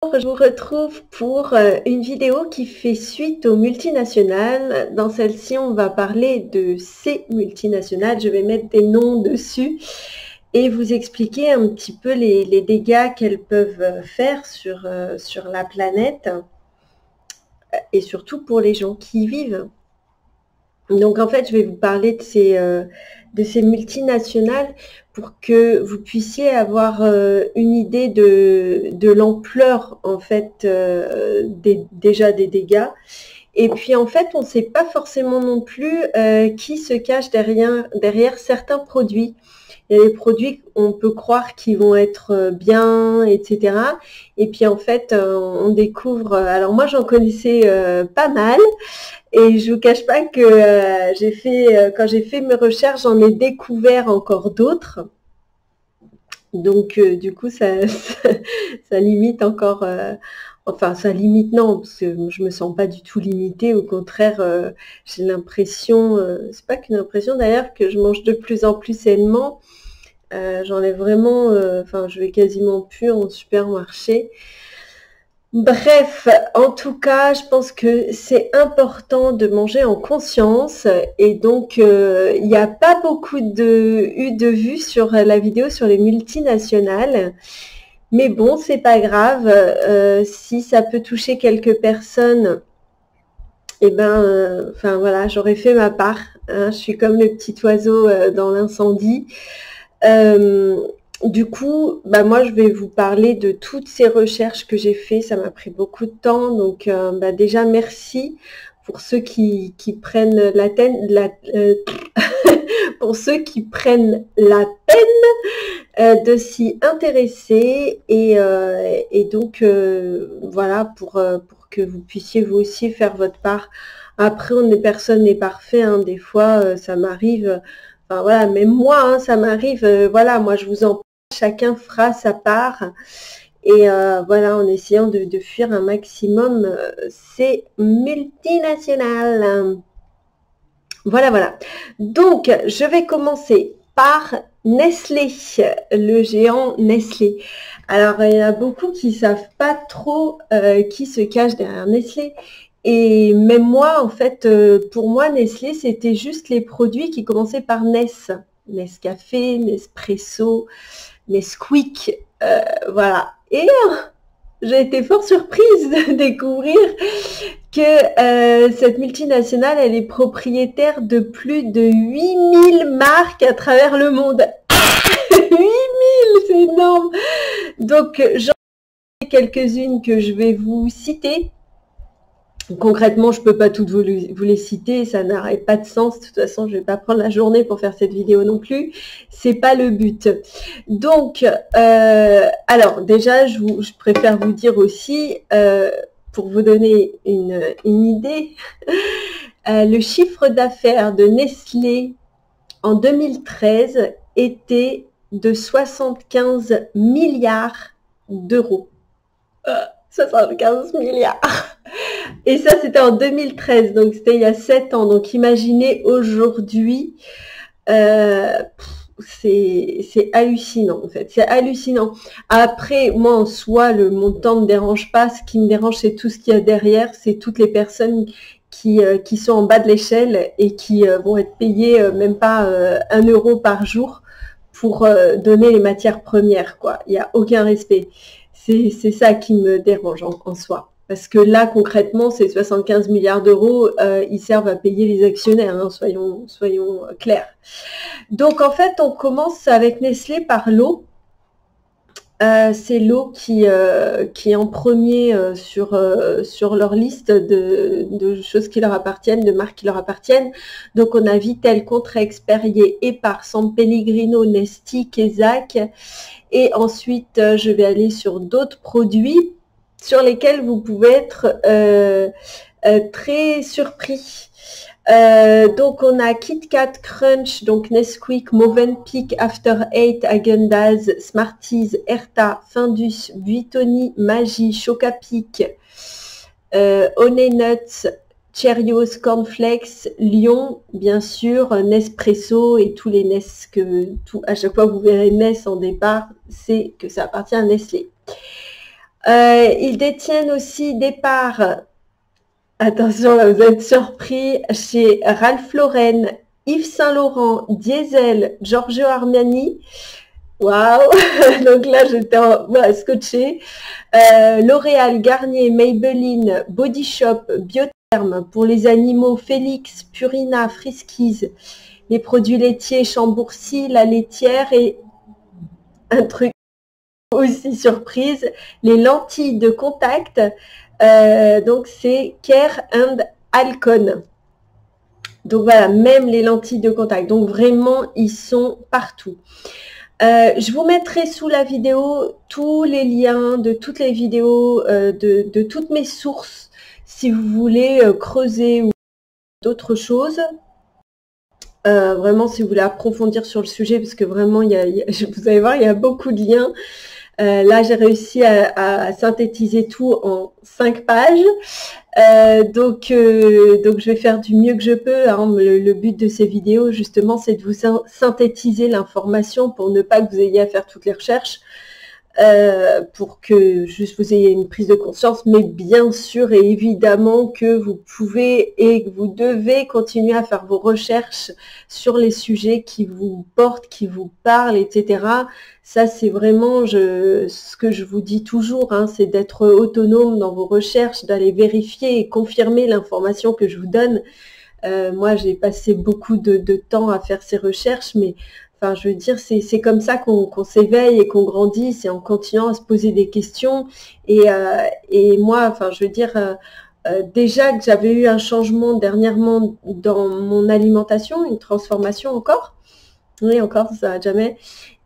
Je vous retrouve pour une vidéo qui fait suite aux multinationales. Dans celle-ci, on va parler de ces multinationales. Je vais mettre des noms dessus et vous expliquer un petit peu les dégâts qu'elles peuvent faire sur la planète et surtout pour les gens qui y vivent. Donc en fait, je vais vous parler de ces multinationales pour que vous puissiez avoir une idée de l'ampleur en fait déjà des dégâts. Et puis en fait, on ne sait pas forcément non plus qui se cache derrière certains produits. Il y a des produits qu'on peut croire qui vont être bien, etc. Et puis en fait, on découvre. Alors moi, j'en connaissais pas mal. Et je vous cache pas que quand j'ai fait mes recherches, j'en ai découvert encore d'autres. Donc du coup, ça limite encore. Enfin, ça limite non, parce que je me sens pas du tout limitée. Au contraire, j'ai l'impression, c'est pas qu'une impression d'ailleurs, que je mange de plus en plus sainement. J'en ai vraiment, enfin, je vais quasiment plus en supermarché. Bref, en tout cas, je pense que c'est important de manger en conscience et donc il n'y a pas beaucoup eu de vues sur la vidéo sur les multinationales. Mais bon, c'est pas grave. Si ça peut toucher quelques personnes, eh ben, enfin voilà, j'aurais fait ma part, hein. Je suis comme le petit oiseau dans l'incendie. Du coup, bah moi, je vais vous parler de toutes ces recherches que j'ai fait. Ça m'a pris beaucoup de temps. Donc, bah déjà, merci pour ceux qui prennent pour ceux qui prennent la peine de s'y intéresser. Et donc, voilà, pour que vous puissiez vous aussi faire votre part. Après, personne n'est parfait, hein. Des fois, ça m'arrive. Enfin voilà, même moi, hein, ça m'arrive. Voilà, moi, je vous en parle. Chacun fera sa part. Et voilà, en essayant de fuir un maximum ces multinationales. Voilà, voilà. Donc, je vais commencer par Nestlé, le géant Nestlé. Alors, il y en a beaucoup qui ne savent pas trop qui se cache derrière Nestlé. Et même moi, en fait, pour moi, Nestlé, c'était juste les produits qui commençaient par Ness. Nescafé, Nespresso, Nesquik, voilà. Et j'ai été fort surprise de découvrir que cette multinationale, elle est propriétaire de plus de 8000 marques à travers le monde. 8000, c'est énorme. Donc, j'en ai quelques-unes que je vais vous citer. Concrètement, je ne peux pas toutes vous les citer, ça n'aurait pas de sens. De toute façon, je ne vais pas prendre la journée pour faire cette vidéo non plus. C'est pas le but. Donc, alors déjà, je préfère vous dire aussi, pour vous donner une idée, le chiffre d'affaires de Nestlé en 2013 était de 75 milliards d'euros. 75 milliards. Et ça, c'était en 2013, donc c'était il y a 7 ans. Donc imaginez aujourd'hui, c'est hallucinant en fait. C'est hallucinant. Après, moi en soi, le montant ne me dérange pas. Ce qui me dérange, c'est tout ce qu'il y a derrière. C'est toutes les personnes qui sont en bas de l'échelle et qui vont être payées même pas 1 euro par jour pour donner les matières premières, quoi. Il n'y a aucun respect. C'est ça qui me dérange en soi. Parce que là, concrètement, ces 75 milliards d'euros, ils servent à payer les actionnaires, hein, soyons clairs. Donc, en fait, on commence avec Nestlé par l'eau. C'est l'eau qui est en premier sur leur liste de choses qui leur appartiennent, de marques qui leur appartiennent. Donc, on a Vittel, Contrex, Perrier, Épar, San Pellegrino, Nesti, Kezac. Et ensuite, je vais aller sur d'autres produits sur lesquels vous pouvez être très surpris. Donc on a KitKat, Crunch, donc Nesquik, Movenpick, After Eight, Häagen-Dazs, Smarties, Erta, Findus, Buitoni, Maggi, Chocapic, Honey Nuts, Cheerios, Cornflakes, Lion, bien sûr, Nespresso et tous les Nes à chaque fois que vous verrez Nes en départ, c'est que ça appartient à Nestlé. Ils détiennent aussi des parts, attention là vous êtes surpris, chez Ralph Lauren, Yves Saint Laurent, Diesel, Giorgio Armani. Waouh. Donc là j'étais voilà, scotchée. L'Oréal, Garnier, Maybelline, Body Shop, Biotherm, pour les animaux, Félix, Purina, Friskies, les produits laitiers, Chambourcy, la laitière et un truc aussi surprise, les lentilles de contact, donc c'est Care and Alcon. Donc voilà, même les lentilles de contact. Donc vraiment, ils sont partout. Je vous mettrai sous la vidéo tous les liens de toutes les vidéos, de toutes mes sources, si vous voulez creuser ou d'autres choses. Vraiment, si vous voulez approfondir sur le sujet, parce que vraiment, vous allez voir, il y a beaucoup de liens. Là, j'ai réussi à synthétiser tout en 5 pages. Donc, je vais faire du mieux que je peux. Hein. Le but de ces vidéos, justement, c'est de vous synthétiser l'information pour ne pas que vous ayez à faire toutes les recherches, pour que juste vous ayez une prise de conscience. Mais bien sûr et évidemment que vous pouvez et que vous devez continuer à faire vos recherches sur les sujets qui vous portent, qui vous parlent, etc. Ça, c'est vraiment ce que je vous dis toujours, hein, c'est d'être autonome dans vos recherches, d'aller vérifier et confirmer l'information que je vous donne. Moi, j'ai passé beaucoup de temps à faire ces recherches, mais enfin, je veux dire, c'est comme ça qu'on s'éveille et qu'on grandit, c'est en continuant à se poser des questions. Et moi, enfin, je veux dire, déjà que j'avais eu un changement dernièrement dans mon alimentation, une transformation encore. Oui, encore, ça va jamais.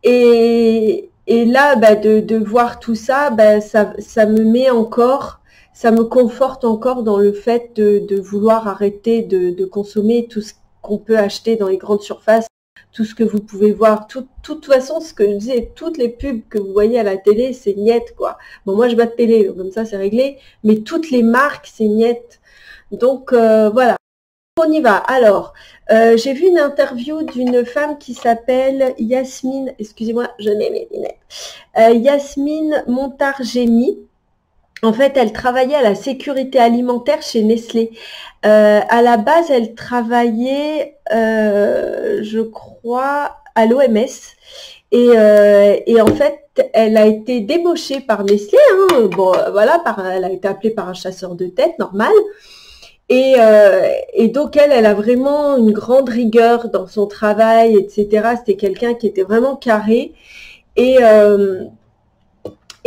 Et là, bah, de voir tout ça, bah, ça me met encore, ça me conforte encore dans le fait de vouloir arrêter de consommer tout ce qu'on peut acheter dans les grandes surfaces, tout ce que vous pouvez voir. De toute façon, ce que je disais, toutes les pubs que vous voyez à la télé, c'est niette, quoi. Bon, moi, je bats de télé, donc comme ça, c'est réglé. Mais toutes les marques, c'est niette. Donc, voilà. On y va. Alors, j'ai vu une interview d'une femme qui s'appelle Yasmine, excusez-moi, je n'ai mes lunettes, Yasmine Montargemi. En fait, elle travaillait à la sécurité alimentaire chez Nestlé. À la base, elle travaillait, je crois, à l'OMS. Et en fait, elle a été débauchée par Nestlé. Hein. Bon, voilà, elle a été appelée par un chasseur de tête, normal. Et donc elle a vraiment une grande rigueur dans son travail, etc. C'était quelqu'un qui était vraiment carré. Et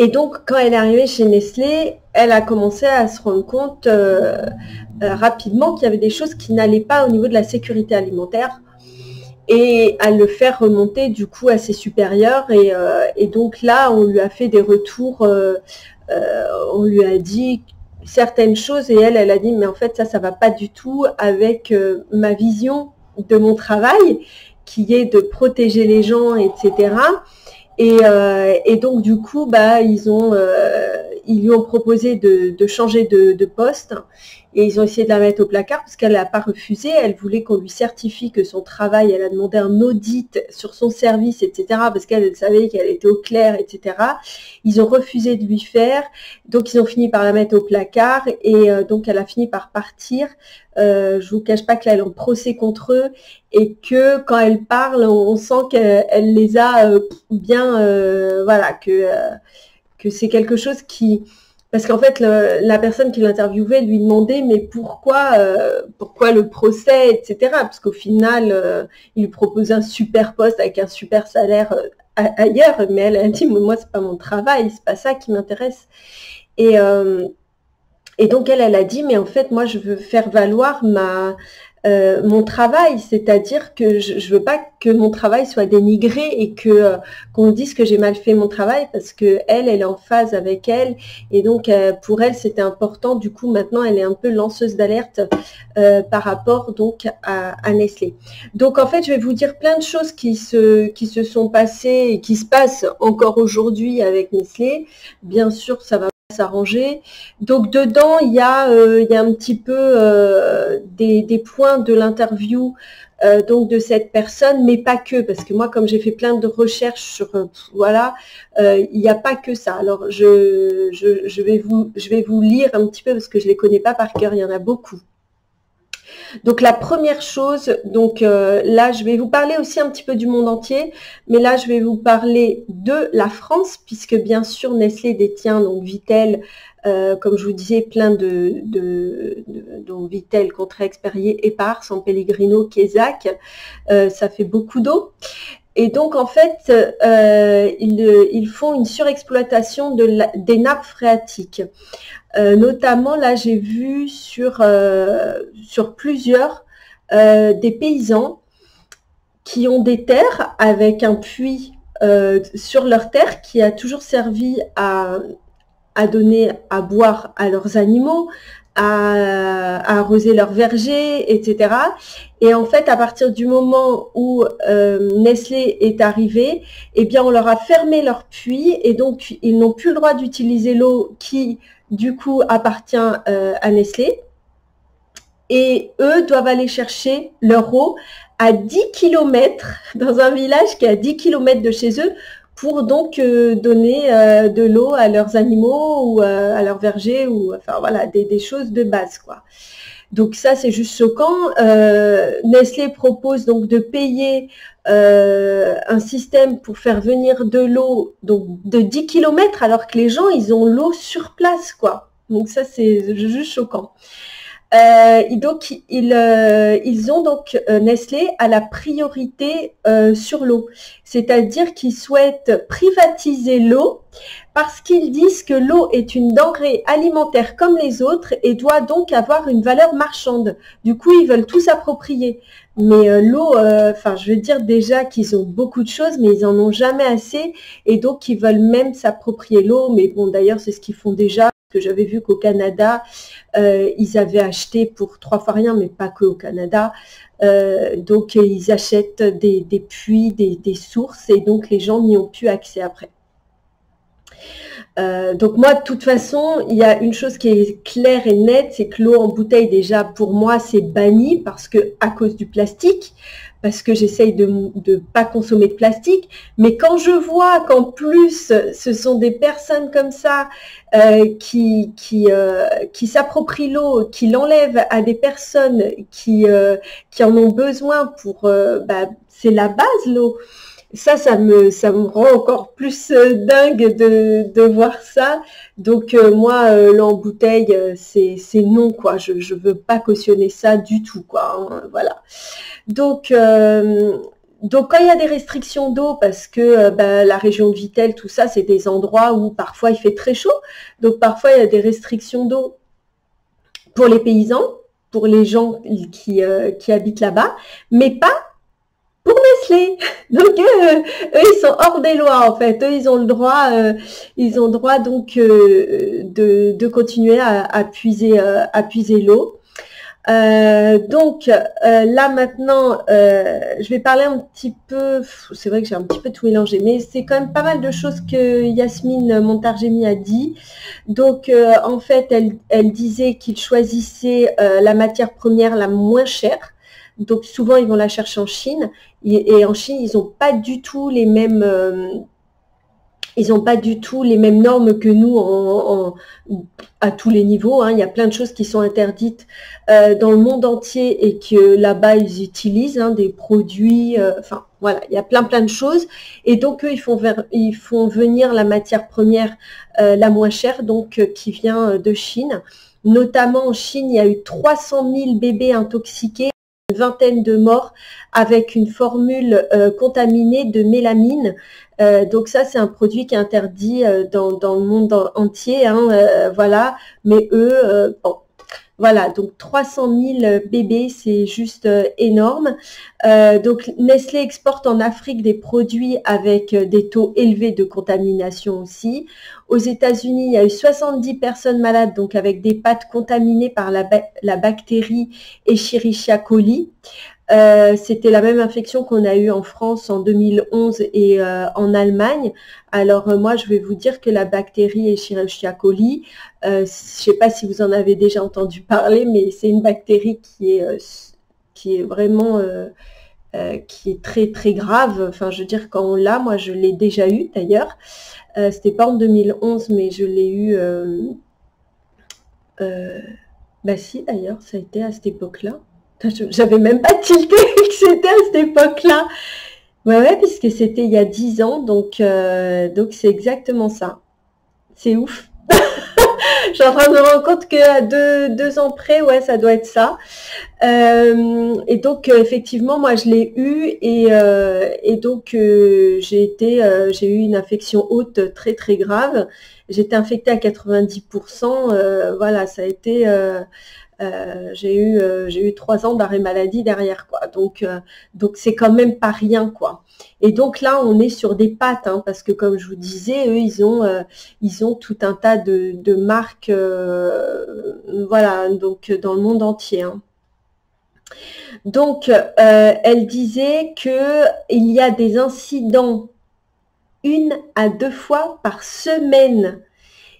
donc quand elle est arrivée chez Nestlé, elle a commencé à se rendre compte rapidement qu'il y avait des choses qui n'allaient pas au niveau de la sécurité alimentaire et à le faire remonter du coup à ses supérieurs. Et donc là, on lui a fait des retours, on lui a dit certaines choses et elle a dit mais en fait ça va pas du tout avec ma vision de mon travail qui est de protéger les gens, etc. Et donc du coup bah ils lui ont proposé de changer de poste et ils ont essayé de la mettre au placard parce qu'elle n'a pas refusé. Elle voulait qu'on lui certifie que son travail, elle a demandé un audit sur son service, etc. parce qu'elle savait qu'elle était au clair, etc. Ils ont refusé de lui faire, donc ils ont fini par la mettre au placard et donc elle a fini par partir. Je vous cache pas qu'elle est en procès contre eux et que quand elle parle, on sent qu'elle les a bien, voilà, que c'est quelque chose qui... Parce qu'en fait, la personne qui l'interviewait lui demandait mais pourquoi le procès, etc. Parce qu'au final, il lui proposait un super poste avec un super salaire ailleurs, mais elle a dit moi c'est pas mon travail, c'est pas ça qui m'intéresse. Et donc elle a dit mais en fait moi je veux faire valoir mon travail, c'est-à-dire que je veux pas que mon travail soit dénigré et qu'on dise que j'ai mal fait mon travail parce que elle est en phase avec elle et donc pour elle c'était important. Du coup maintenant elle est un peu lanceuse d'alerte par rapport donc à Nestlé. Donc en fait je vais vous dire plein de choses qui se sont passées et qui se passent encore aujourd'hui avec Nestlé. Bien sûr ça va pas s'arranger. Donc dedans, il y a un petit peu des points de l'interview donc de cette personne, mais pas que, parce que moi, comme j'ai fait plein de recherches sur, voilà, il n'y a pas que ça. Alors, je vais vous lire un petit peu, parce que je les connais pas par cœur, il y en a beaucoup. Donc la première chose, donc là je vais vous parler aussi un petit peu du monde entier, mais là je vais vous parler de la France, puisque bien sûr Nestlé détient donc Vittel, comme je vous disais, plein donc Vittel, Contrex, Perrier, Épar, San Pellegrino, Quézac, ça fait beaucoup d'eau. Et donc, en fait, ils font une surexploitation des nappes phréatiques. Notamment, là, j'ai vu sur plusieurs des paysans qui ont des terres avec un puits sur leur terre qui a toujours servi à donner à boire à leurs animaux, à arroser leurs vergers, etc. Et en fait, à partir du moment où Nestlé est arrivé, eh bien, on leur a fermé leur puits et donc ils n'ont plus le droit d'utiliser l'eau qui, du coup, appartient à Nestlé. Et eux doivent aller chercher leur eau à 10 km, dans un village qui est à 10 km de chez eux, pour donc donner de l'eau à leurs animaux ou à leurs vergers, ou enfin voilà, des choses de base, quoi. Donc ça, c'est juste choquant. Nestlé propose donc de payer un système pour faire venir de l'eau donc de 10 km, alors que les gens, ils ont l'eau sur place, quoi. Donc ça, c'est juste choquant. Donc ils ont donc Nestlé a la priorité sur l'eau, c'est-à-dire qu'ils souhaitent privatiser l'eau parce qu'ils disent que l'eau est une denrée alimentaire comme les autres et doit donc avoir une valeur marchande. Du coup, ils veulent tout s'approprier. Mais l'eau, enfin, je veux dire déjà qu'ils ont beaucoup de choses, mais ils en ont jamais assez, et donc ils veulent même s'approprier l'eau. Mais bon, d'ailleurs, c'est ce qu'ils font déjà. Que j'avais vu qu'au Canada, ils avaient acheté pour 3 fois rien, mais pas que au Canada. Donc, ils achètent des puits, des sources, et donc les gens n'y ont plus accès après. Donc moi, de toute façon, il y a une chose qui est claire et nette, c'est que l'eau en bouteille, déjà, pour moi, c'est banni parce que à cause du plastique, parce que j'essaye de ne pas consommer de plastique. Mais quand je vois qu'en plus, ce sont des personnes comme ça qui s'approprient l'eau, qui l'enlèvent à des personnes qui en ont besoin pour... c'est la base, l'eau. Ça me rend encore plus dingue de voir ça. Donc moi, l'eau en bouteille, c'est non, quoi. Je veux pas cautionner ça du tout, quoi. Hein, voilà. Donc quand il y a des restrictions d'eau, parce que la région de Vittel, tout ça, c'est des endroits où parfois il fait très chaud. Donc parfois il y a des restrictions d'eau pour les paysans, pour les gens qui habitent là-bas, mais pas pour Nestlé. Donc eux, ils sont hors des lois, en fait. Eux, ils ont le droit donc de continuer à puiser l'eau. Donc là maintenant, je vais parler un petit peu, c'est vrai que j'ai un petit peu tout mélangé, mais c'est quand même pas mal de choses que Yasmine Montargemi a dit. Donc en fait, elle disait qu'ils choisissaient la matière première la moins chère. Donc souvent, ils vont la chercher en Chine. Et en Chine, ils n'ont pas du tout les mêmes... normes que nous à tous les niveaux. Hein. Il y a plein de choses qui sont interdites dans le monde entier et que là-bas, ils utilisent des produits. Enfin, voilà, il y a plein de choses. Et donc, eux, ils font venir la matière première la moins chère, donc qui vient de Chine. Notamment en Chine, il y a eu 300 000 bébés intoxiqués, une vingtaine de morts avec une formule contaminée de mélamine. Donc ça, c'est un produit qui est interdit dans le monde entier, hein, voilà. Mais eux, bon, voilà, donc 300 000 bébés, c'est juste énorme. Donc Nestlé exporte en Afrique des produits avec des taux élevés de contamination aussi. Aux États-Unis, il y a eu 70 personnes malades, donc avec des pâtes contaminées par la bactérie Escherichia coli. C'était la même infection qu'on a eue en France en 2011 et en Allemagne. Alors moi, je vais vous dire que la bactérie Escherichia coli, je ne sais pas si vous en avez déjà entendu parler, mais c'est une bactérie qui est vraiment qui est très très grave. Enfin, je veux dire, quand on l'a, moi je l'ai déjà eu d'ailleurs. C'était pas en 2011, mais je l'ai eu. Bah si, d'ailleurs, ça a été à cette époque-là. J'avais même pas tilté que c'était à cette époque-là. Ouais, puisque c'était il y a 10 ans, donc c'est exactement ça. C'est ouf. Je suis en train de me rendre compte qu'à deux ans près, ouais, ça doit être ça. Et donc, effectivement, moi, je l'ai eu et donc j'ai eu une infection haute très très grave. J'étais infectée à 90%. Voilà, ça a été. J'ai eu 3 ans d'arrêt maladie derrière, quoi. Donc c'est quand même pas rien, quoi. Et donc là, on est sur des pattes, hein, parce que comme je vous disais, eux, ils ont tout un tas de marques, voilà, donc dans le monde entier, hein. Donc, elle disait que il y a des incidents 1 à 2 fois par semaine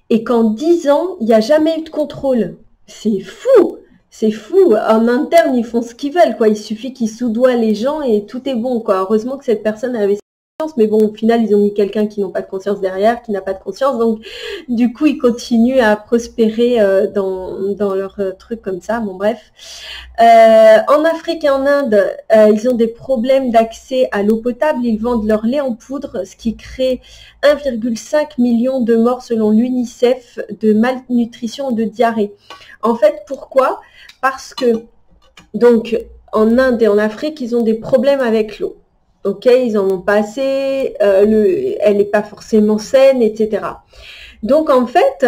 et qu'en 10 ans, il n'y a jamais eu de contrôle. C'est fou! C'est fou. En interne, ils font ce qu'ils veulent, quoi. Il suffit qu'ils soudoient les gens et tout est bon, quoi. Heureusement que cette personne avait conscience, mais bon, au final, ils ont mis quelqu'un qui n'a pas de conscience derrière, qui n'a pas de conscience. Donc, du coup, ils continuent à prospérer dans leur truc comme ça. Bon, bref. En Afrique et en Inde, ils ont des problèmes d'accès à l'eau potable. Ils vendent leur lait en poudre, ce qui crée 1,5 million de morts selon l'UNICEF de malnutrition ou de diarrhée. En fait, pourquoi? Parce que, donc, en Inde et en Afrique, ils ont des problèmes avec l'eau. Ok, ils en ont pas assez, elle n'est pas forcément saine, etc. Donc, en fait,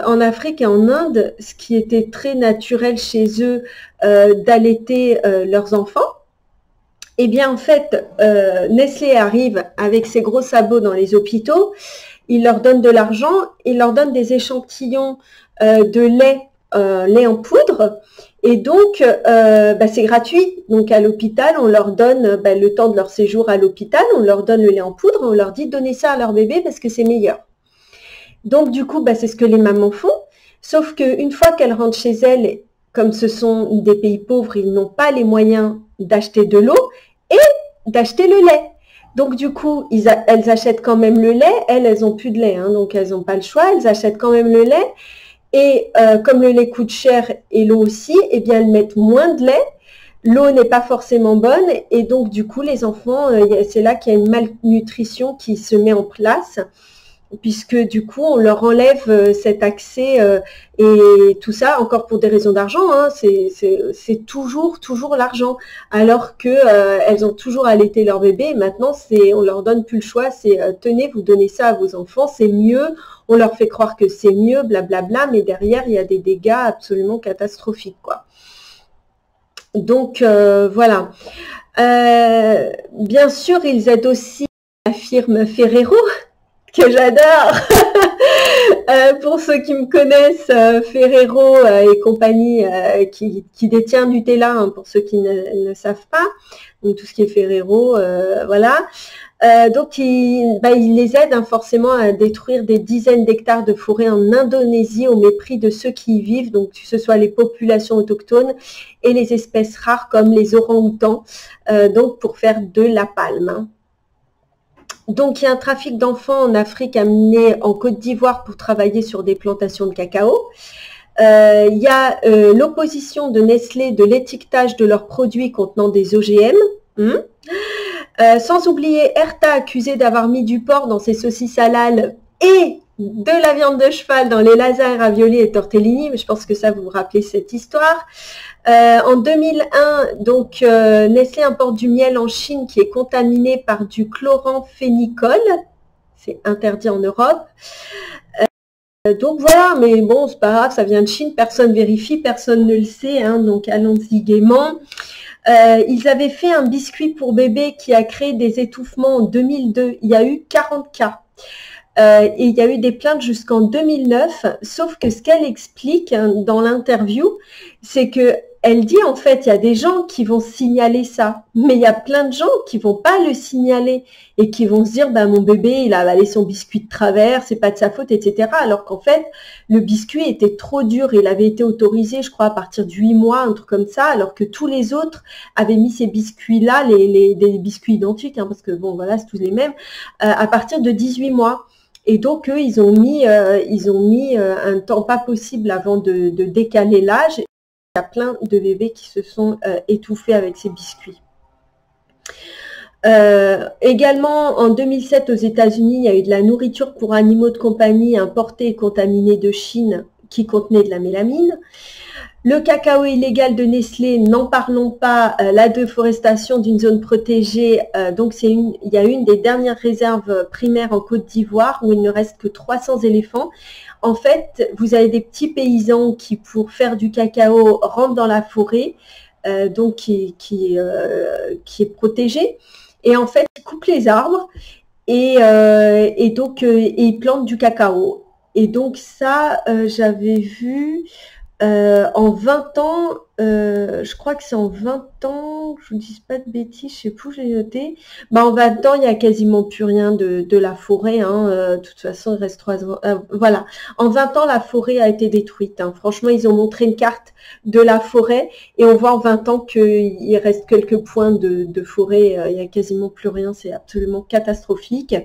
en Afrique et en Inde, ce qui était très naturel chez eux d'allaiter leurs enfants, eh bien, en fait, Nestlé arrive avec ses gros sabots dans les hôpitaux, il leur donne de l'argent, il leur donne des échantillons de lait en poudre, et donc c'est gratuit. Donc à l'hôpital, on leur donne le temps de leur séjour à l'hôpital, on leur donne le lait en poudre, on leur dit donnez ça à leur bébé parce que c'est meilleur. Donc du coup, c'est ce que les mamans font, sauf qu'une fois qu'elles rentrent chez elles, comme ce sont des pays pauvres, ils n'ont pas les moyens d'acheter de l'eau et d'acheter le lait. Donc du coup, elles achètent quand même le lait, elles n'ont plus de lait, hein, donc elles n'ont pas le choix, elles achètent quand même le lait, et comme le lait coûte cher et l'eau aussi, eh bien elles mettent moins de lait, l'eau n'est pas forcément bonne, et donc du coup les enfants, c'est là qu'il y a une malnutrition qui se met en place, puisque du coup on leur enlève cet accès et tout ça encore pour des raisons d'argent, hein, c'est toujours l'argent, alors que elles ont toujours allaité leur bébé, et maintenant on leur donne plus le choix, c'est tenez, vous donnez ça à vos enfants, c'est mieux, on leur fait croire que c'est mieux, blablabla, mais derrière il y a des dégâts absolument catastrophiques, quoi. Donc voilà. Bien sûr, ils aident aussi la firme Ferrero, que j'adore. Pour ceux qui me connaissent, Ferrero et compagnie qui détient Nutella, hein, pour ceux qui ne savent pas, donc tout ce qui est Ferrero, voilà. Donc il les aide, hein, forcément à détruire des dizaines d'hectares de forêt en Indonésie au mépris de ceux qui y vivent, donc que ce soit les populations autochtones et les espèces rares comme les orang-outans, donc pour faire de la palme, hein. Donc, il y a un trafic d'enfants en Afrique amené en Côte d'Ivoire pour travailler sur des plantations de cacao. Il y a l'opposition de Nestlé de l'étiquetage de leurs produits contenant des OGM. Sans oublier Erta accusé d'avoir mis du porc dans ses saucisses halal et de la viande de cheval dans les lasagnes, raviolis et tortellini. Mais je pense que ça, vous vous rappelez cette histoire. En 2001, donc Nestlé importe du miel en Chine qui est contaminé par du chloramphénicol. C'est interdit en Europe. Donc voilà, mais bon, c'est pas grave, ça vient de Chine, personne vérifie, personne ne le sait, hein, donc allons-y gaiement. Ils avaient fait un biscuit pour bébé qui a créé des étouffements en 2002. Il y a eu 40 cas. Et il y a eu des plaintes jusqu'en 2009, sauf que ce qu'elle explique, hein, dans l'interview, c'est que elle dit en fait, il y a des gens qui vont signaler ça, mais il y a plein de gens qui vont pas le signaler et qui vont se dire, bah, mon bébé, il a avalé son biscuit de travers, c'est pas de sa faute, etc. Alors qu'en fait, le biscuit était trop dur, il avait été autorisé, je crois, à partir de 8 mois, un truc comme ça, alors que tous les autres avaient mis ces biscuits-là, des biscuits identiques, hein, parce que bon, voilà, c'est tous les mêmes, à partir de 18 mois. Et donc, eux, ils ont mis un temps pas possible avant de décaler l'âge. Il y a plein de bébés qui se sont étouffés avec ces biscuits. Également, en 2007, aux États-Unis, il y a eu de la nourriture pour animaux de compagnie importée et contaminée de Chine qui contenait de la mélamine. Le cacao illégal de Nestlé, n'en parlons pas, la déforestation d'une zone protégée, donc il y a une des dernières réserves primaires en Côte d'Ivoire où il ne reste que 300 éléphants. En fait, vous avez des petits paysans qui, pour faire du cacao, rentrent dans la forêt, donc qui est protégée. Et en fait, ils coupent les arbres et donc ils plantent du cacao. Et donc ça, j'avais vu en 20 ans, je crois que c'est en 20 ans, je ne vous dis pas de bêtises, je ne sais plus où j'ai noté. Bah, en 20 ans, il n'y a quasiment plus rien de la forêt. Hein, de toute façon, il reste 3 ans. Voilà. En 20 ans, la forêt a été détruite. Hein. Franchement, ils ont montré une carte de la forêt et on voit en 20 ans qu'il reste quelques points de forêt. Il n'y a quasiment plus rien. C'est absolument catastrophique.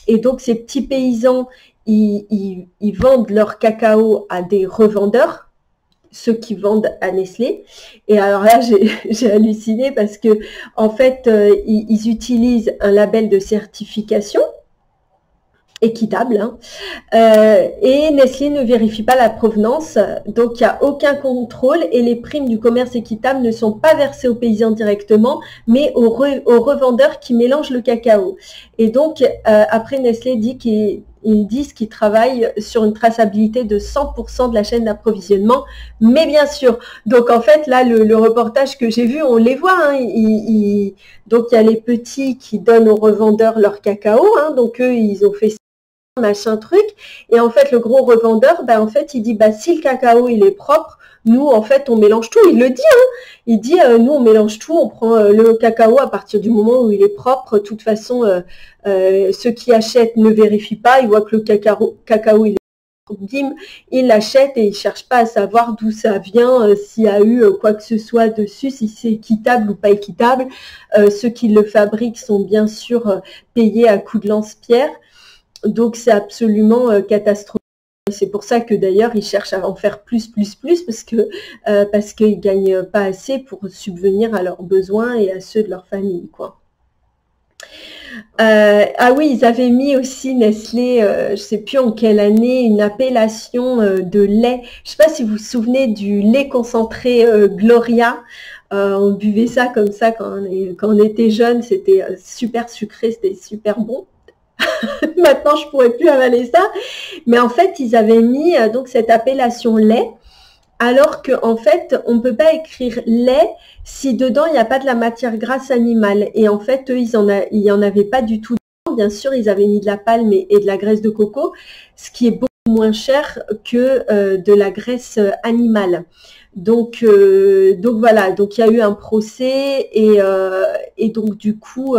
Et donc, ces petits paysans, ils vendent leur cacao à des revendeurs, ceux qui vendent à Nestlé. Et alors là, j'ai halluciné parce que en fait, ils utilisent un label de certification équitable, hein, et Nestlé ne vérifie pas la provenance, donc il n'y a aucun contrôle et les primes du commerce équitable ne sont pas versées aux paysans directement, mais aux revendeurs qui mélangent le cacao. Et donc, après Nestlé dit qu'ils disent qu'ils travaillent sur une traçabilité de 100% de la chaîne d'approvisionnement, mais bien sûr. Donc en fait, là, le reportage que j'ai vu, on les voit. Hein, donc il y a les petits qui donnent aux revendeurs leur cacao. Hein, donc eux, ils ont fait ça, machin truc. Et en fait, le gros revendeur, ben, en fait, il dit, bah, si le cacao, il est propre, nous, en fait, on mélange tout. Il le dit, hein. Il dit, nous, on mélange tout. On prend le cacao à partir du moment où il est propre. De toute façon, ceux qui achètent ne vérifient pas. Ils voient que le cacao il est propre. Bim, ils l'achètent et ils ne cherchent pas à savoir d'où ça vient, s'il y a eu quoi que ce soit dessus, si c'est équitable ou pas équitable. Ceux qui le fabriquent sont bien sûr payés à coups de lance-pierre. Donc, c'est absolument catastrophique. C'est pour ça que d'ailleurs, ils cherchent à en faire plus, parce qu'ils gagnent pas assez pour subvenir à leurs besoins et à ceux de leur famille, quoi. Ah oui, ils avaient mis aussi Nestlé, je ne sais plus en quelle année, une appellation de lait. Je ne sais pas si vous vous souvenez du lait concentré Gloria. On buvait ça comme ça quand on était jeune, c'était super sucré, c'était super bon. Maintenant, je pourrais plus avaler ça. Mais en fait, ils avaient mis donc cette appellation lait, alors qu'en fait, on ne peut pas écrire lait si dedans, il n'y a pas de la matière grasse animale. Et en fait, eux, il n'y en avait pas du tout dedans. Bien sûr, ils avaient mis de la palme et de la graisse de coco, ce qui est beaucoup moins cher que de la graisse animale. Donc voilà, donc il y a eu un procès et donc du coup,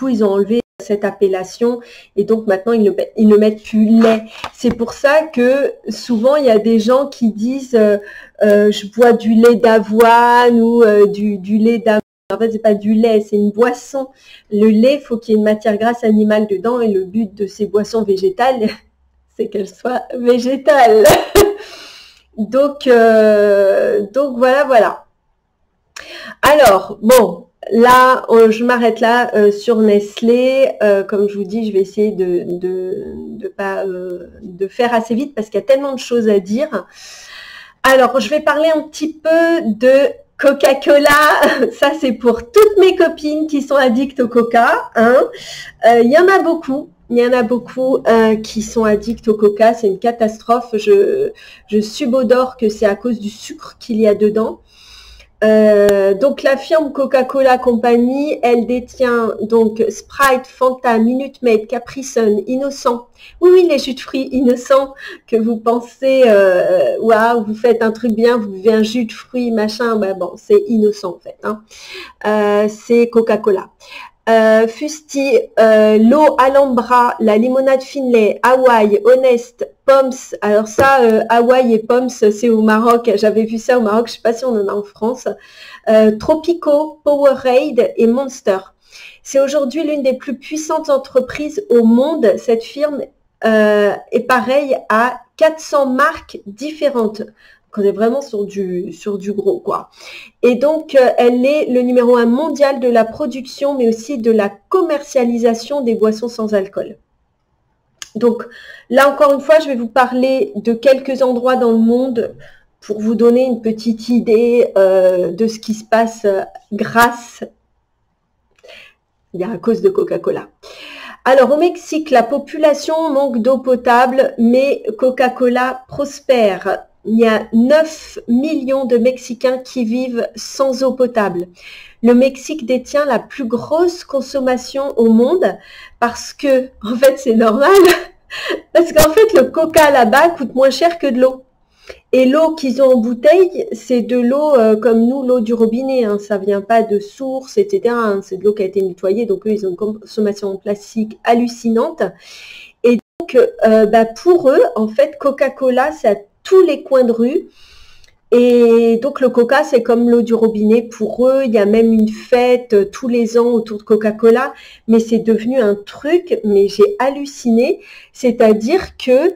ils ont enlevé cette appellation et donc maintenant ils ne mettent plus lait. C'est pour ça que souvent il y a des gens qui disent je bois du lait d'avoine ou du lait d'avoine. En fait, c'est pas du lait, c'est une boisson. Le lait, il faut qu'il y ait une matière grasse animale dedans et le but de ces boissons végétales, c'est qu'elles soient végétales. Donc voilà. Alors, bon, là, je m'arrête là sur Nestlé. Comme je vous dis, je vais essayer de faire assez vite parce qu'il y a tellement de choses à dire. Alors, je vais parler un petit peu de Coca-Cola. Ça, c'est pour toutes mes copines qui sont addictes au Coca. Hein. Il y en a beaucoup. Il y en a beaucoup qui sont addicts au Coca. C'est une catastrophe. Je subodore que c'est à cause du sucre qu'il y a dedans. Donc la firme Coca-Cola Company, elle détient donc Sprite, Fanta, Minute Maid, Capri Sun, Innocent. Oui, oui, les jus de fruits innocents que vous pensez, waouh, vous faites un truc bien, vous buvez un jus de fruits, machin, bah bon, c'est innocent en fait, hein. C'est Coca-Cola. Fusti, l'eau Alhambra, la limonade Finlay, Hawaï, Honest, Poms. Alors ça, Hawaï et Poms, c'est au Maroc. J'avais vu ça au Maroc, je sais pas si on en a en France. Tropico, Powerade et Monster. C'est aujourd'hui l'une des plus puissantes entreprises au monde. Cette firme est pareille à 400 marques différentes. On est vraiment sur du gros, quoi. Et donc, elle est le numéro 1 mondial de la production, mais aussi de la commercialisation des boissons sans alcool. Donc, là, encore une fois, je vais vous parler de quelques endroits dans le monde pour vous donner une petite idée de ce qui se passe grâce, à cause de Coca-Cola. Alors, au Mexique, la population manque d'eau potable, mais Coca-Cola prospère. Il y a 9 millions de Mexicains qui vivent sans eau potable. Le Mexique détient la plus grosse consommation au monde parce que, en fait, c'est normal, parce qu'en fait, le coca là-bas coûte moins cher que de l'eau. Et l'eau qu'ils ont en bouteille, c'est de l'eau comme nous, l'eau du robinet, hein. Ça vient pas de source, etc., hein. C'est de l'eau qui a été nettoyée, donc eux, ils ont une consommation en plastique hallucinante. Et donc, pour eux, en fait, Coca-Cola, c'est à tous les coins de rue. Et donc, le coca, c'est comme l'eau du robinet pour eux. Il y a même une fête tous les ans autour de Coca-Cola, mais c'est devenu un truc, mais j'ai halluciné. C'est-à-dire que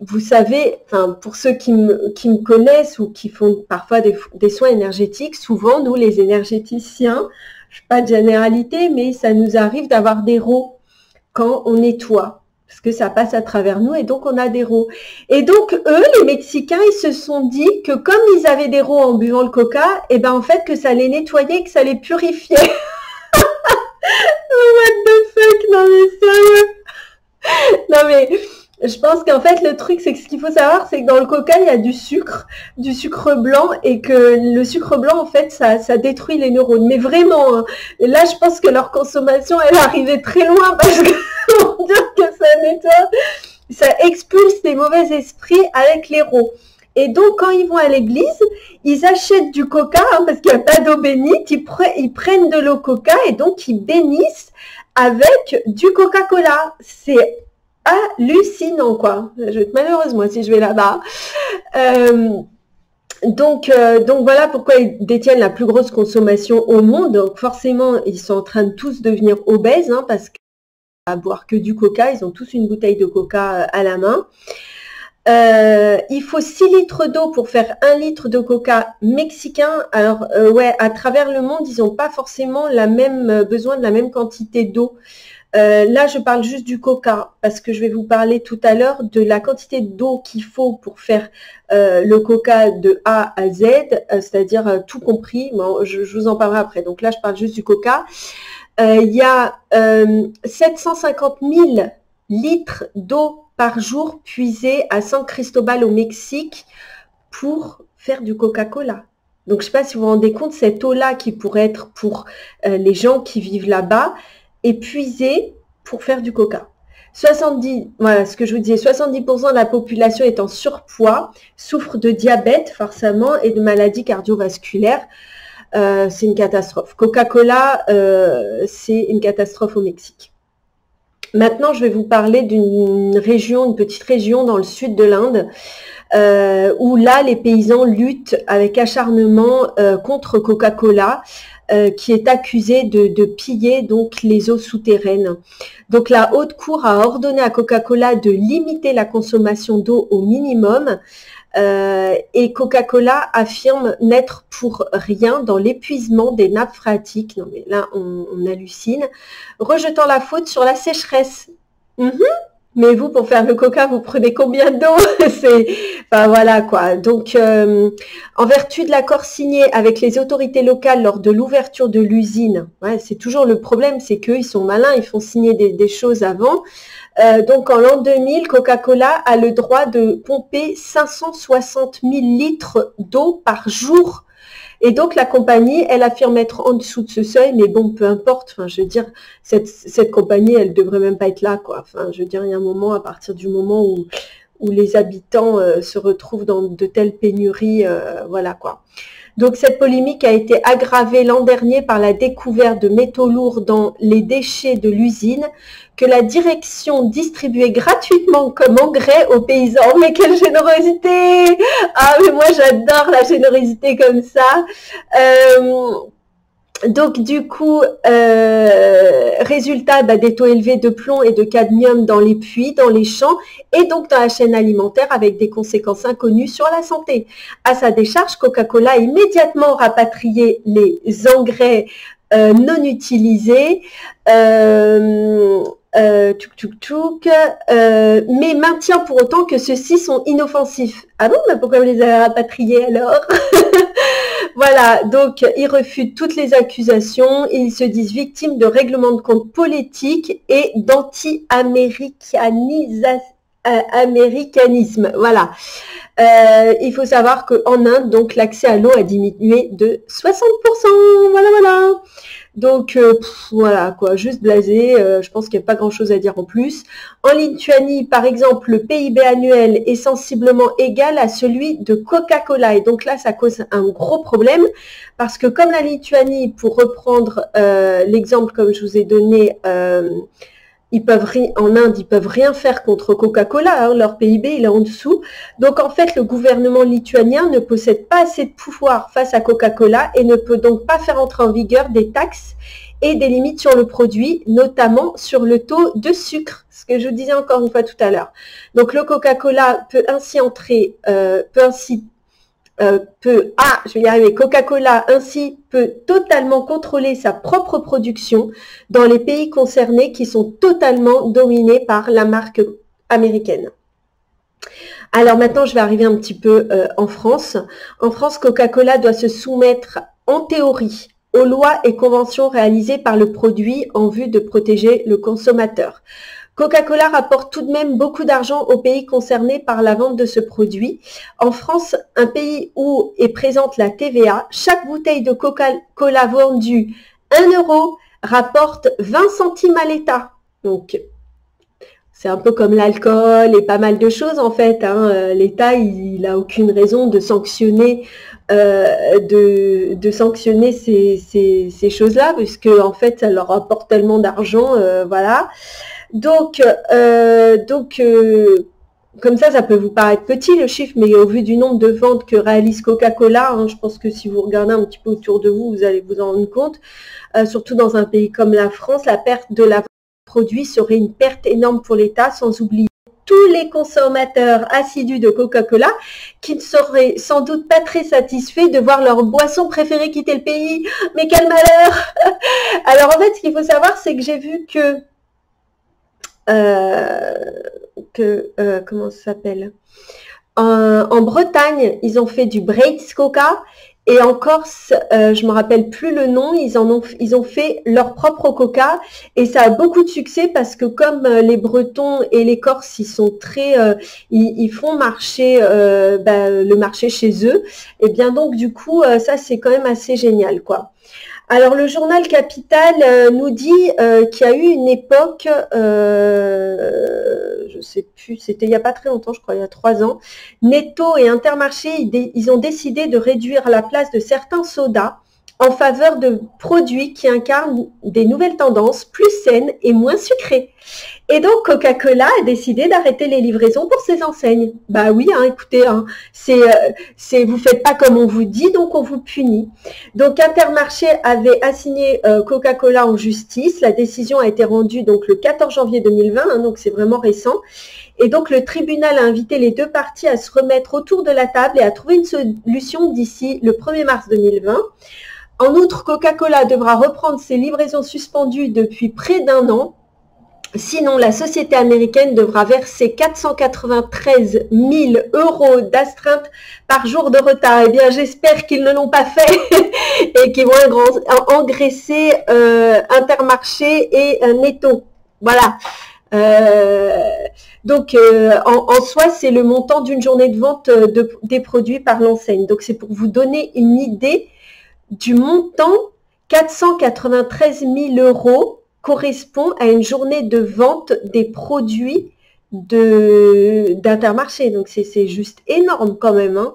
vous savez, enfin, pour ceux qui me connaissent ou qui font parfois des soins énergétiques, souvent, nous, les énergéticiens, je ne fais pas de généralité, mais ça nous arrive d'avoir des rots quand on nettoie, parce que ça passe à travers nous et donc on a des rots. Et donc, eux, les Mexicains, ils se sont dit que comme ils avaient des rots en buvant le coca, et ben en fait, que ça les nettoyait, que ça les purifiait. What the fuck? Non mais sérieux? Non mais... Je pense qu'en fait, le truc, c'est que ce qu'il faut savoir, c'est que dans le coca, il y a du sucre blanc, et que le sucre blanc, en fait, ça détruit les neurones. Mais vraiment, hein. Et là, je pense que leur consommation, elle est arrivée très loin, parce que, on dire que ça nettoie, ça expulse les mauvais esprits avec les rots. Et donc, quand ils vont à l'église, ils achètent du coca, hein, parce qu'il n'y a pas d'eau bénite, ils prennent de l'eau coca, et donc ils bénissent avec du Coca-Cola. C'est hallucinant, quoi. Je vais être malheureuse, moi, si je vais là-bas. Donc voilà pourquoi ils détiennent la plus grosse consommation au monde. Donc forcément, ils sont en train de tous devenir obèses, hein, parce qu'à boire que du coca, ils ont tous une bouteille de coca à la main. Il faut 6 litres d'eau pour faire 1 litre de coca mexicain. Alors, ouais, à travers le monde, ils n'ont pas forcément besoin de la même quantité d'eau. Là, je parle juste du coca, parce que je vais vous parler tout à l'heure de la quantité d'eau qu'il faut pour faire le coca de A à Z, c'est-à-dire tout compris. Bon, je vous en parlerai après. Donc là, je parle juste du coca. Il y a 750 000 litres d'eau par jour puisés à San Cristobal au Mexique pour faire du Coca-Cola. Donc, je ne sais pas si vous vous rendez compte, cette eau-là qui pourrait être pour les gens qui vivent là-bas, épuisés pour faire du coca. 70, voilà ce que je vous disais, 70% de la population est en surpoids, souffre de diabète forcément et de maladies cardiovasculaires. C'est une catastrophe. Coca-Cola, c'est une catastrophe au Mexique. Maintenant, je vais vous parler d'une région, une petite région dans le sud de l'Inde, où là, les paysans luttent avec acharnement contre Coca-Cola, qui est accusé de piller donc les eaux souterraines. Donc la Haute Cour a ordonné à Coca-Cola de limiter la consommation d'eau au minimum, et Coca-Cola affirme n'être pour rien dans l'épuisement des nappes phréatiques. Non mais là on hallucine, rejetant la faute sur la sécheresse. Mais vous, pour faire le coca, vous prenez combien d'eau? Enfin voilà quoi. Donc, en vertu de l'accord signé avec les autorités locales lors de l'ouverture de l'usine, ouais, c'est toujours le problème, c'est qu'eux, ils sont malins, ils font signer des choses avant. Donc en l'an 2000, Coca-Cola a le droit de pomper 560 000 litres d'eau par jour. Et donc la compagnie, elle affirme être en dessous de ce seuil, mais bon, peu importe. Enfin, je veux dire, cette compagnie, elle devrait même pas être là, quoi. Enfin, je veux dire, il y a un moment, à partir du moment où les habitants se retrouvent dans de telles pénuries, voilà quoi. Donc cette polémique a été aggravée l'an dernier par la découverte de métaux lourds dans les déchets de l'usine que la direction distribuait gratuitement comme engrais aux paysans. Mais quelle générosité! Ah mais moi j'adore la générosité comme ça. Donc du coup, résultat, des taux élevés de plomb et de cadmium dans les puits, dans les champs et donc dans la chaîne alimentaire avec des conséquences inconnues sur la santé. À sa décharge, Coca-Cola a immédiatement rapatrié les engrais non utilisés, mais maintient pour autant que ceux-ci sont inoffensifs. Ah bon, mais pourquoi vous les avez rapatriés alors? Voilà, donc ils refutent toutes les accusations et ils se disent victimes de règlements de compte politiques et d'anti-américanisme. Voilà. Il faut savoir qu'en Inde, donc l'accès à l'eau a diminué de 60%. Voilà, voilà. Donc voilà quoi, juste blasé, je pense qu'il n'y a pas grand chose à dire en plus. En Lituanie, par exemple, le PIB annuel est sensiblement égal à celui de Coca-Cola. Et donc là, ça cause un gros problème parce que comme la Lituanie, pour reprendre l'exemple comme je vous ai donné, en Inde, ils peuvent rien faire contre Coca-Cola, hein, leur PIB il est en dessous. Donc en fait, le gouvernement lituanien ne possède pas assez de pouvoir face à Coca-Cola et ne peut donc pas faire entrer en vigueur des taxes et des limites sur le produit, notamment sur le taux de sucre, ce que je vous disais encore une fois tout à l'heure. Donc le Coca-Cola peut ainsi Coca-Cola ainsi peut totalement contrôler sa propre production dans les pays concernés qui sont totalement dominés par la marque américaine. Alors maintenant, je vais arriver un petit peu en France. En France, Coca-Cola doit se soumettre en théorie aux lois et conventions réalisées par le produit en vue de protéger le consommateur. Coca-Cola rapporte tout de même beaucoup d'argent aux pays concernés par la vente de ce produit. En France, un pays où est présente la TVA, chaque bouteille de Coca-Cola vendue 1 € rapporte 20 centimes à l'État. Donc, c'est un peu comme l'alcool et pas mal de choses en fait. Hein. L'État, il n'a aucune raison de sanctionner sanctionner ces choses-là, puisque en fait, ça leur rapporte tellement d'argent, voilà. Donc, comme ça peut vous paraître petit le chiffre, mais au vu du nombre de ventes que réalise Coca-Cola, hein, je pense que si vous regardez un petit peu autour de vous, vous allez vous en rendre compte. Surtout dans un pays comme la France, la perte de la produit serait une perte énorme pour l'État, sans oublier tous les consommateurs assidus de Coca-Cola qui ne seraient sans doute pas très satisfaits de voir leur boisson préférée quitter le pays. Mais quel malheur! Alors en fait, ce qu'il faut savoir, c'est que j'ai vu comment ça s'appelle, en Bretagne, ils ont fait du Breitz Coca, et en Corse, je me rappelle plus le nom, ils ont fait leur propre Coca, et ça a beaucoup de succès parce que comme les Bretons et les Corses, ils sont très, ils font marcher le marché chez eux, et bien donc du coup, ça c'est quand même assez génial quoi. Alors le journal Capital nous dit qu'il y a eu une époque, je sais plus, c'était il n'y a pas très longtemps, je crois, il y a 3 ans, Netto et Intermarché, ils ont décidé de réduire la place de certains sodas en faveur de produits qui incarnent des nouvelles tendances plus saines et moins sucrées. Et donc Coca-Cola a décidé d'arrêter les livraisons pour ses enseignes. Bah oui, hein, écoutez, hein, vous faites pas comme on vous dit, donc on vous punit. Donc Intermarché avait assigné Coca-Cola en justice. La décision a été rendue donc le 14 janvier 2020, hein, donc c'est vraiment récent. Et donc le tribunal a invité les deux parties à se remettre autour de la table et à trouver une solution d'ici le 1er mars 2020. En outre, Coca-Cola devra reprendre ses livraisons suspendues depuis près d'1 an. Sinon, la société américaine devra verser 493 000 € d'astreinte par jour de retard. Eh bien, j'espère qu'ils ne l'ont pas fait et qu'ils vont engraisser Intermarché et Netto. Voilà. En soi, c'est le montant d'une journée de vente des produits par l'enseigne. Donc, c'est pour vous donner une idée du montant. 493 000 € correspond à une journée de vente des produits d'Intermarché. Donc, c'est juste énorme quand même, hein.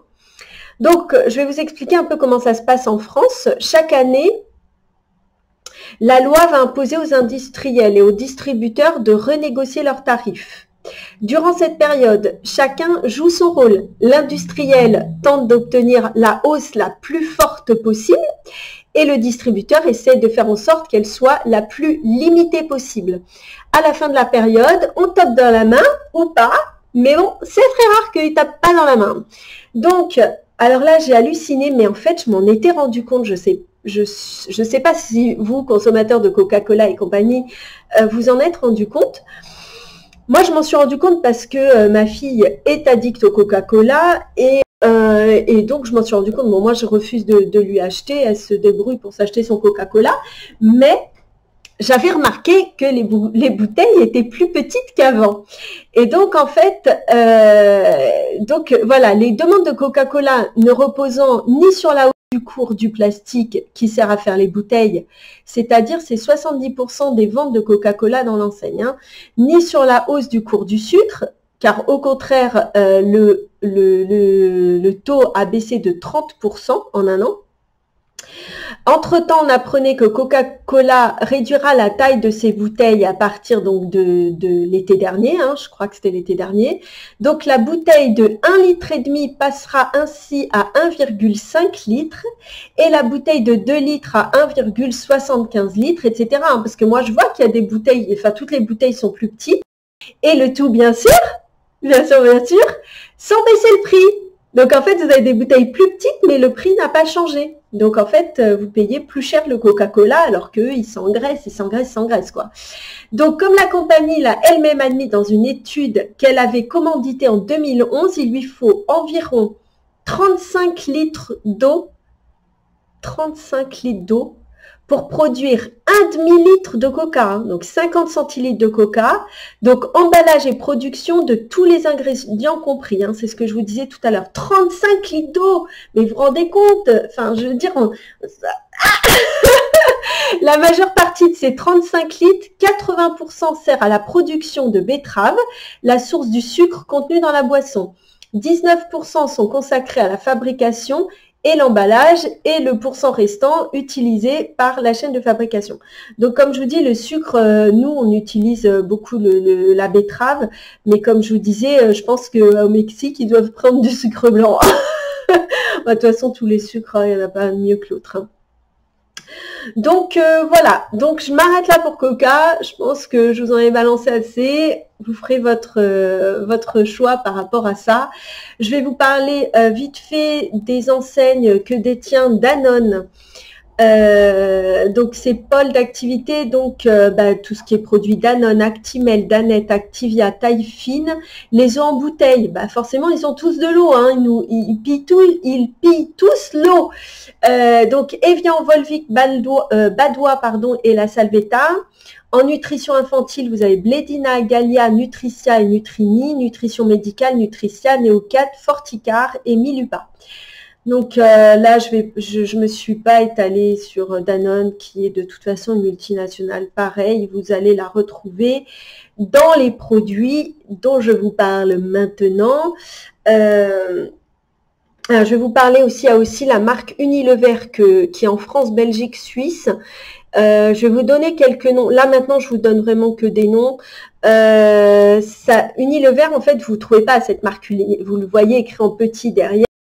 Donc, je vais vous expliquer un peu comment ça se passe en France. Chaque année, la loi va imposer aux industriels et aux distributeurs de renégocier leurs tarifs. Durant cette période, chacun joue son rôle. L'industriel tente d'obtenir la hausse la plus forte possible et le distributeur essaie de faire en sorte qu'elle soit la plus limitée possible. À la fin de la période, on tape dans la main ou pas, mais bon, c'est très rare qu'ils ne tapent pas dans la main. Donc, alors là, j'ai halluciné, mais en fait, je m'en étais rendu compte, je sais pas si vous, consommateurs de Coca-Cola et compagnie, vous en êtes rendu compte. Moi, je m'en suis rendu compte parce que ma fille est addicte au Coca-Cola et donc, je m'en suis rendu compte. Bon, moi, je refuse de lui acheter. Elle se débrouille pour s'acheter son Coca-Cola. Mais j'avais remarqué que les bouteilles étaient plus petites qu'avant. Et donc, en fait, voilà, les demandes de Coca-Cola ne reposant ni sur la hausse du cours du plastique qui sert à faire les bouteilles, c'est-à-dire c'est 70% des ventes de Coca-Cola dans l'enseigne, hein, ni sur la hausse du cours du sucre, car au contraire, le taux a baissé de 30% en un an. Entre-temps, on apprenait que Coca-Cola réduira la taille de ses bouteilles à partir donc de l'été dernier, hein, je crois que c'était l'été dernier. Donc la bouteille de 1,5 litre passera ainsi à 1,5 litre et la bouteille de 2 litres à 1,75 litres, etc. Hein, parce que moi je vois qu'il y a des bouteilles, enfin toutes les bouteilles sont plus petites et le tout bien sûr, sans baisser le prix. Donc en fait, vous avez des bouteilles plus petites, mais le prix n'a pas changé. Donc en fait, vous payez plus cher le Coca-Cola, alors qu'eux, ils s'engraissent, quoi. Donc comme la compagnie l'a elle-même admis dans une étude qu'elle avait commanditée en 2011, il lui faut environ 35 litres d'eau, 35 litres d'eau, pour produire un demi-litre de coca, hein, donc 50 centilitres de coca, donc emballage et production de tous les ingrédients compris, hein, c'est ce que je vous disais tout à l'heure, 35 litres d'eau, mais vous vous rendez compte, enfin je veux dire, la majeure partie de ces 35 litres, 80% sert à la production de betteraves, la source du sucre contenu dans la boisson, 19% sont consacrés à la fabrication et l'emballage et le pourcent restant utilisé par la chaîne de fabrication. Donc comme je vous dis, le sucre, nous on utilise beaucoup la betterave, mais comme je vous disais, je pense qu'au Mexique, ils doivent prendre du sucre blanc. De toute façon, tous les sucres, il n'y en a pas mieux que l'autre, hein. Donc voilà, donc je m'arrête là pour Coca, je pense que je vous en ai balancé assez, vous ferez votre choix par rapport à ça. Je vais vous parler vite fait des enseignes que détient Danone. Donc c'est pôle d'activité, donc tout ce qui est produit Danone, Actimel, Danette, Activia, taille fine, les eaux en bouteille, forcément ils ont tous de l'eau, hein, ils pillent tous l'eau. Donc Evian, Volvic, Badois pardon, et la Salvetta. En nutrition infantile, vous avez Blédina, Gallia, Nutricia et Nutrini, nutrition médicale, Nutricia, Neocat, Forticar et Milupa. Donc là, je me suis pas étalée sur Danone, qui est de toute façon une multinationale pareille. Vous allez la retrouver dans les produits dont je vous parle maintenant. Alors, je vais vous parler aussi, il y a aussi la marque Unilever qui est en France, Belgique, Suisse. Je vais vous donner quelques noms. Là, maintenant, je vous donne vraiment que des noms. Unilever, en fait, vous ne trouvez pas cette marque. Vous le voyez écrit en petit derrière.